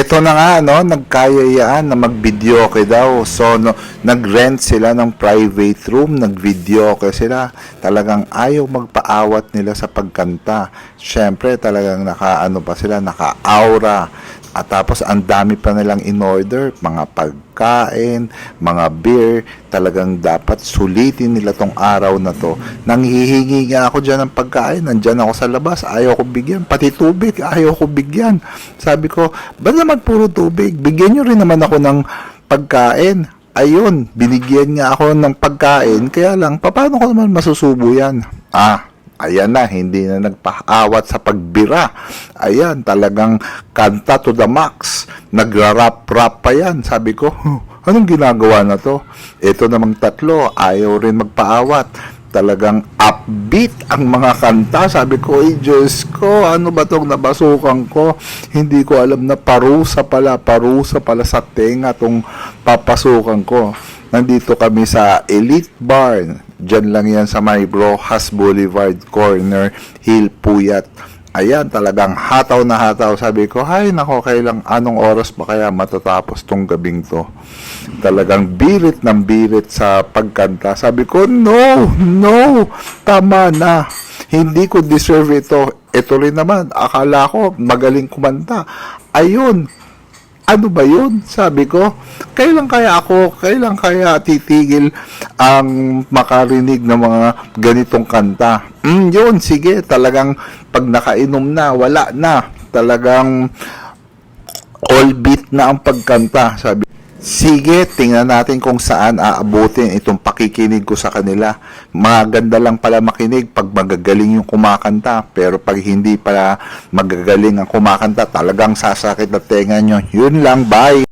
Ito na nga, no, nagkayayaan na mag-videoke daw. So, no, nag-rent sila ng private room, nag-videoke sila. Talagang ayaw magpaawat nila sa pagkanta. Siyempre, talagang naka-ano pa sila, naka-aura. At tapos, ang dami pa nilang in-order, mga pagkain, mga beer. Talagang dapat sulitin nila tong araw na to. Nanghihingi nga ako dyan ng pagkain, nandyan ako sa labas, ayaw ko bigyan. Pati tubig, ayaw ko bigyan. Sabi ko, ba naman puro tubig? Bigyan nyo rin naman ako ng pagkain. Ayun, binigyan nga ako ng pagkain, kaya lang, paano ko naman masusubo yan? Ayan na, hindi na nagpaawat sa pagbira. Ayan, talagang kanta to the max. Nagra-rap-rap pa yan. Sabi ko, anong ginagawa na to? Ito namang tatlo, ayaw rin magpaawat. Talagang upbeat ang mga kanta. Sabi ko, ay Diyos ko, ano ba tong nabasukan ko? Hindi ko alam na parusa pala sa tenga tong papasukan ko. Nandito kami sa Elite Bar. Diyan lang yan sa may Rojas Boulevard Corner, Hill Puyat. Ayan, talagang hataw na hataw. Sabi ko, hay nako, kailang anong oras ba kaya matatapos tong gabing to? Talagang birit ng birit sa pagkanta. Sabi ko, no, tama na. Hindi ko deserve ito. Ito rin naman, akala ko magaling kumanta. Ayun, ano ba yun? Sabi ko, kailan kaya titigil ang makarinig ng mga ganitong kanta? Yun, sige, talagang pag nakainom na, wala na. Talagang all beat na ang pagkanta. Sabi, sige, tingnan natin kung saan aabutin itong pakikinig ko sa kanila. Maganda lang pala makinig pag magagaling yung kumakanta. Pero pag hindi pala magagaling ang kumakanta, talagang sasakit na tenga nyo. Yun lang, bye!